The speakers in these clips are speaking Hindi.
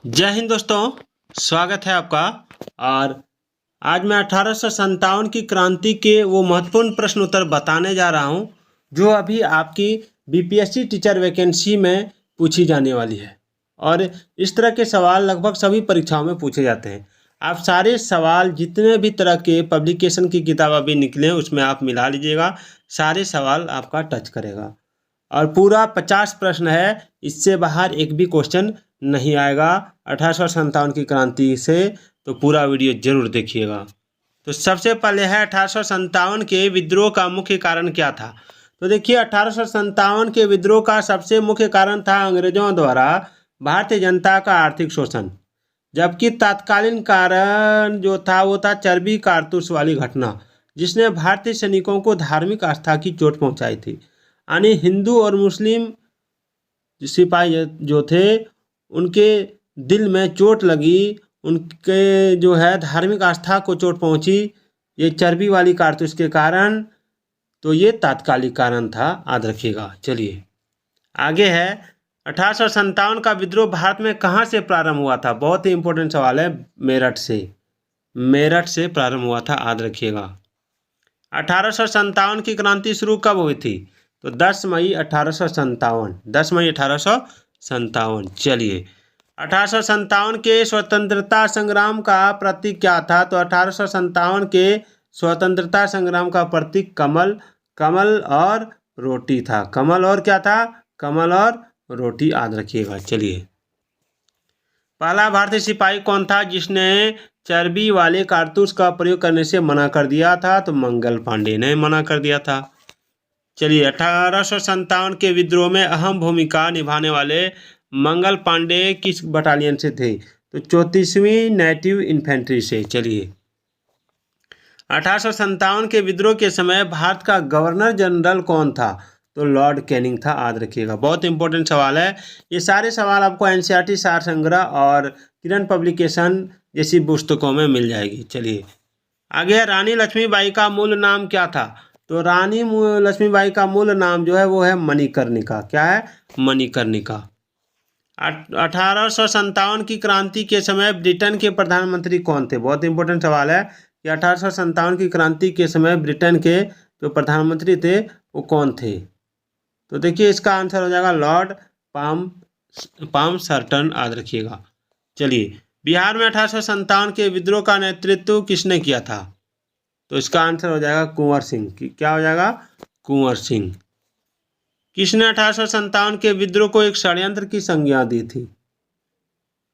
जय हिंद दोस्तों, स्वागत है आपका। और आज मैं 1857 की क्रांति के वो महत्वपूर्ण प्रश्न उत्तर बताने जा रहा हूँ जो अभी आपकी बीपीएससी टीचर वैकेंसी में पूछी जाने वाली है। और इस तरह के सवाल लगभग सभी परीक्षाओं में पूछे जाते हैं। आप सारे सवाल जितने भी तरह के पब्लिकेशन की किताब अभी निकले हैं उसमें आप मिला लीजिएगा, सारे सवाल आपका टच करेगा। और पूरा 50 प्रश्न है, इससे बाहर एक भी क्वेश्चन नहीं आएगा 1857 की क्रांति से। तो पूरा वीडियो जरूर देखिएगा। तो सबसे पहले है 1857 के विद्रोह का मुख्य कारण क्या था। तो देखिए 1857 के विद्रोह का सबसे मुख्य कारण था अंग्रेजों द्वारा भारतीय जनता का आर्थिक शोषण, जबकि तत्कालीन कारण जो था वो था चर्बी कारतूस वाली घटना जिसने भारतीय सैनिकों को धार्मिक आस्था की चोट पहुंचाई थी। यानी हिंदू और मुस्लिम सिपाही जो थे उनके दिल में चोट लगी, उनके जो है धार्मिक आस्था को चोट पहुंची ये चर्बी वाली कारतूस के कारण। तो ये तात्कालिक कारण था, याद रखिएगा। चलिए आगे है 1857 का विद्रोह भारत में कहाँ से प्रारंभ हुआ था। बहुत ही इंपॉर्टेंट सवाल है। मेरठ से प्रारंभ हुआ था, याद रखिएगा। 1857 की क्रांति शुरू कब हुई थी। तो 10 मई 1857। 10 मई 1857। चलिए 1857 के स्वतंत्रता संग्राम का प्रतीक क्या था। तो 1857 के स्वतंत्रता संग्राम का प्रतीक कमल और रोटी था। कमल और क्या था, कमल और रोटी, याद रखिएगा। चलिए पहला भारतीय सिपाही कौन था जिसने चर्बी वाले कारतूस का प्रयोग करने से मना कर दिया था। तो मंगल पांडे ने मना कर दिया था। चलिए 1857 के विद्रोह में अहम भूमिका निभाने वाले मंगल पांडे किस बटालियन से थे। तो 34वीं नेटिव इन्फेंट्री से। चलिए 1857 के विद्रोह के समय भारत का गवर्नर जनरल कौन था। तो लॉर्ड कैनिंग था, याद रखिएगा। बहुत इंपॉर्टेंट सवाल है। ये सारे सवाल आपको एनसीईआरटी सार संग्रह और किरण पब्लिकेशन जैसी पुस्तकों में मिल जाएगी। चलिए आगे रानी लक्ष्मीबाई का मूल नाम क्या था। तो रानी लक्ष्मीबाई का मूल नाम जो है वो है मणिकर्णिका। क्या है, मणिकर्णिका। 1857 की क्रांति के समय ब्रिटेन के प्रधानमंत्री कौन थे। बहुत इंपॉर्टेंट सवाल है कि 1857 की क्रांति के समय ब्रिटेन के जो प्रधानमंत्री थे वो कौन थे। तो देखिए इसका आंसर हो जाएगा लॉर्ड पामसर्टन, याद रखिएगा। चलिए बिहार में 1857 के विद्रोह का नेतृत्व किसने किया था। तो इसका आंसर हो जाएगा कुंवर सिंह। क्या हो जाएगा, कुंवर सिंह। किसने 1857 के विद्रोह को एक षड्यंत्र की संज्ञा दी थी।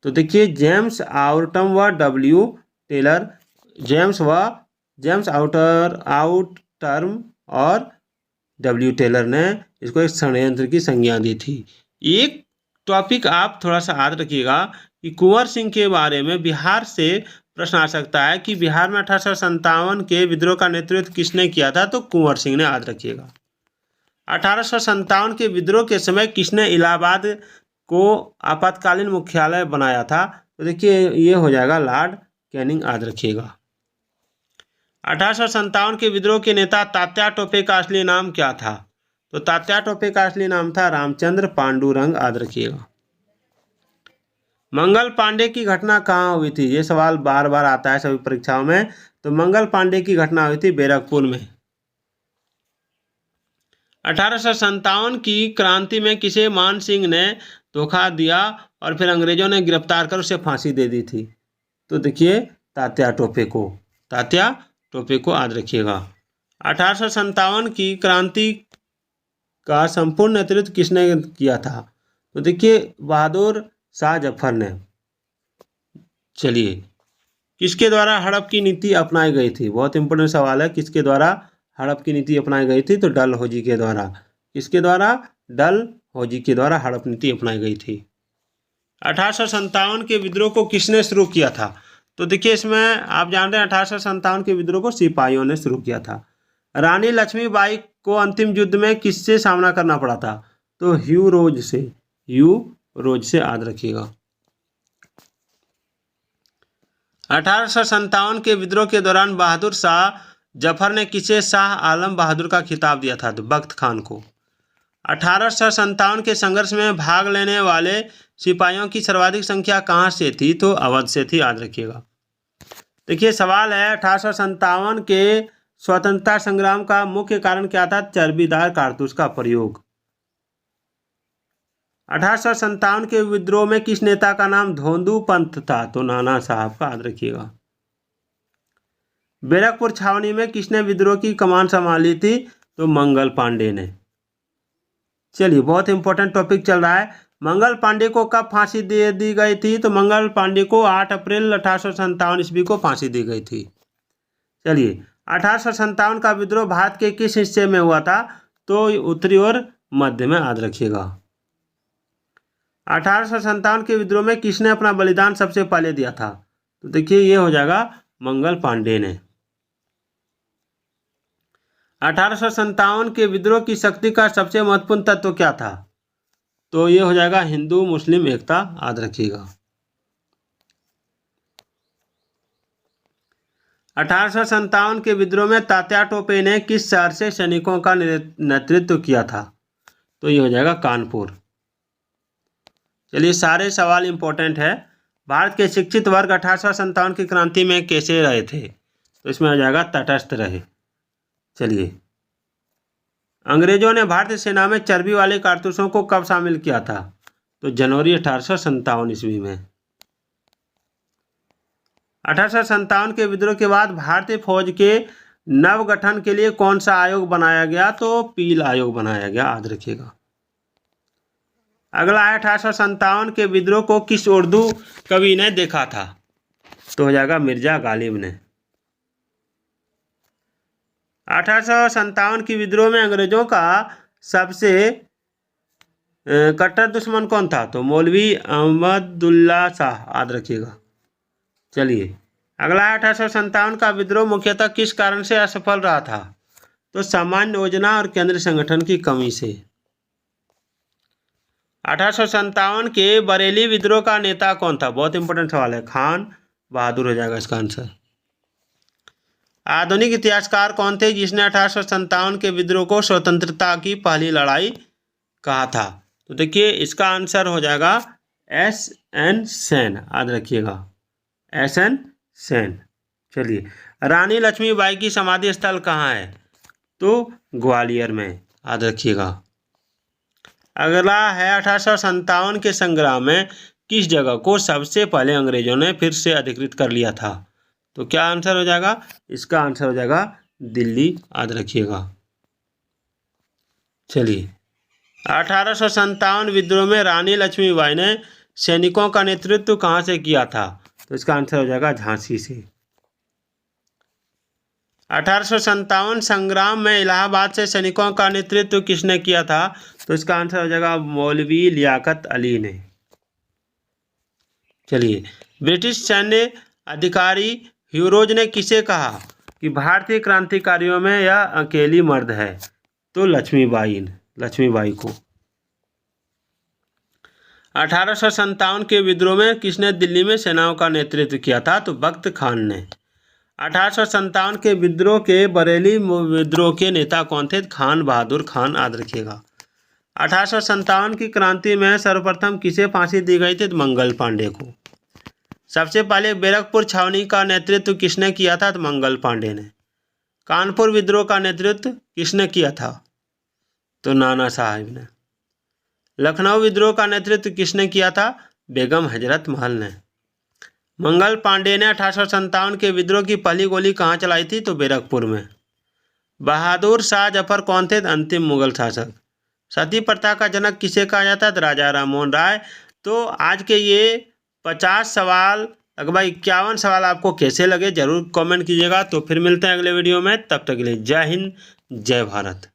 तो देखिए जेम्स आउटम व डब्ल्यू टेलर। जेम्स आउटर्म और डब्ल्यू टेलर ने इसको एक षड्यंत्र की संज्ञा दी थी। एक टॉपिक आप थोड़ा सा याद रखिएगा कि कुंवर सिंह के बारे में बिहार से प्रश्न आ सकता है कि बिहार में 1857 के विद्रोह का नेतृत्व किसने किया था। तो कुंवर सिंह ने, याद रखिएगा। 1857 के विद्रोह के समय किसने इलाहाबाद को आपातकालीन मुख्यालय बनाया था। तो देखिए ये हो जाएगा लॉर्ड कैनिंग, याद रखिएगा। 1857 के विद्रोह के नेता तात्या टोपे का असली नाम क्या था। तो तात्या टोपे का असली नाम था रामचंद्र पांडुरंग, याद रखिएगा। मंगल पांडे की घटना कहाँ हुई थी। ये सवाल बार बार आता है सभी परीक्षाओं में। तो मंगल पांडे की घटना हुई थी बैरकपुर में। 1857 की क्रांति में किसे मान सिंह ने धोखा दिया और फिर अंग्रेजों ने गिरफ्तार कर उसे फांसी दे दी थी। तो देखिए तात्या टोपे को, याद रखिएगा। 1857 की क्रांति का संपूर्ण नेतृत्व किसने किया था। तो देखिए बहादुर शाह जफर ने। चलिए किसके द्वारा हड़प की नीति अपनाई गई थी। बहुत इंपॉर्टेंट सवाल है, किसके द्वारा हड़प की नीति अपनाई गई थी। तो डलहौजी के द्वारा। किसके द्वारा, डलहौजी के द्वारा हड़प नीति अपनाई गई थी। 1857 के विद्रोह को किसने शुरू किया था। तो देखिए इसमें आप जान रहे हैं 1857 के विद्रोह को सिपाहियों ने शुरू किया था। रानी लक्ष्मीबाई को अंतिम युद्ध में किससे सामना करना पड़ा था। तो ह्यू रोज से, याद रखिएगा। 1857 के विद्रोह के दौरान बहादुर शाह जफर ने किसे शाह आलम बहादुर का खिताब दिया था। तो बख्त खान को। 1857 के संघर्ष में भाग लेने वाले सिपाहियों की सर्वाधिक संख्या कहाँ से थी? तो अवध से थी, याद रखिएगा। देखिए सवाल है 1857 के स्वतंत्रता संग्राम का मुख्य कारण क्या था? चर्बीदार कारतूस का प्रयोग। 1857 के विद्रोह में किस नेता का नाम धोंदू पंत था? तो नाना साहब का, याद रखिएगा। बैरकपुर छावनी में किसने विद्रोह की कमान संभाली थी? तो मंगल पांडे ने। चलिए बहुत इंपॉर्टेंट टॉपिक चल रहा है। मंगल पांडे को कब फांसी दे दी गई थी? तो मंगल पांडे को 8 अप्रैल 1857 ईस्वी को फांसी दी गई थी। चलिए 1857 का विद्रोह भारत के किस हिस्से में हुआ था? तो उत्तरी और मध्य में, याद रखिएगा। 1857 के विद्रोह में किसने अपना बलिदान सबसे पहले दिया था? तो देखिए ये हो जाएगा मंगल पांडे ने। 1857 के विद्रोह की शक्ति का सबसे महत्वपूर्ण तत्व क्या था? तो ये हो जाएगा हिंदू मुस्लिम एकता, याद रखिएगा। 1857 के विद्रोह में तात्या टोपे ने किस शहर से सैनिकों का नेतृत्व किया था? तो ये हो जाएगा कानपुर। चलिए सारे सवाल इंपॉर्टेंट है। भारत के शिक्षित वर्ग 1857 की क्रांति में कैसे रहे थे? तो इसमें हो जाएगा तटस्थ रहे। चलिए अंग्रेजों ने भारतीय सेना में चर्बी वाले कारतूसों को कब शामिल किया था? तो जनवरी 1857 ईस्वी में। 1857 के विद्रोह के बाद भारतीय फौज के नवगठन के लिए कौन सा आयोग बनाया गया? तो पील आयोग बनाया गया, याद रखिएगा। अगला है 1857 के विद्रोह को किस उर्दू कवि ने देखा था? तो हो जाएगा मिर्जा गालिब ने। 1857 की विद्रोह में अंग्रेजों का सबसे कट्टर दुश्मन कौन था? तो मौलवी अहमदुल्ला शाह, याद रखिएगा। चलिए अगला है 1857 का विद्रोह मुख्यतः किस कारण से असफल रहा था? तो सामान्य योजना और केंद्रीय संगठन की कमी से। 1857 के बरेली विद्रोह का नेता कौन था? बहुत इंपॉर्टेंट सवाल है। खान बहादुर हो जाएगा इसका आंसर। आधुनिक इतिहासकार कौन थे जिसने 1857 के विद्रोह को स्वतंत्रता की पहली लड़ाई कहा था? तो देखिए इसका आंसर हो जाएगा S.N. सेन, याद रखिएगा। S.N. सेन। चलिए रानी लक्ष्मीबाई की समाधि स्थल कहाँ है? तो ग्वालियर में, याद रखिएगा। अगला है 1857 के संग्राम में किस जगह को सबसे पहले अंग्रेजों ने फिर से अधिकृत कर लिया था? तो क्या आंसर हो जाएगा? इसका आंसर हो जाएगा दिल्ली, याद रखिएगा। चलिए 1857 विद्रोह में रानी लक्ष्मीबाई ने सैनिकों का नेतृत्व कहाँ से किया था? तो इसका आंसर हो जाएगा झांसी से। 1857 संग्राम में इलाहाबाद से सैनिकों का नेतृत्व किसने किया था? तो इसका आंसर हो जाएगा मौलवी लियाकत अली ने। चलिए ब्रिटिश सैन्य अधिकारी ह्यूरोज ने किसे कहा कि भारतीय क्रांतिकारियों में यह अकेली मर्द है? तो लक्ष्मीबाई को। 1857 के विद्रोह में किसने दिल्ली में सेनाओं का नेतृत्व किया था? तो बख्त खान ने। 1857 के विद्रोह के बरेली विद्रोह के नेता कौन थे? खान बहादुर खान, याद रखिएगा। 1857 की क्रांति में सर्वप्रथम किसे फांसी दी गई थी? तो मंगल पांडे को। सबसे पहले बैरकपुर छावनी का नेतृत्व किसने किया था? तो मंगल पांडे ने। कानपुर विद्रोह का नेतृत्व किसने किया था? तो नाना साहब ने। लखनऊ विद्रोह का नेतृत्व किसने किया था? बेगम हजरत महल ने। मंगल पांडे ने 1857 के विद्रोह की पहली गोली कहाँ चलाई थी? तो बैरकपुर में। बहादुर शाह जफर कौन थे? अंतिम मुगल शासक। सती प्रथा का जनक किसे कहा जाता है? तो राजा राममोहन राय। तो आज के ये 50 सवाल लगभग 51 सवाल आपको कैसे लगे जरूर कमेंट कीजिएगा। तो फिर मिलते हैं अगले वीडियो में, तब तक के लिए जय हिंद जय भारत।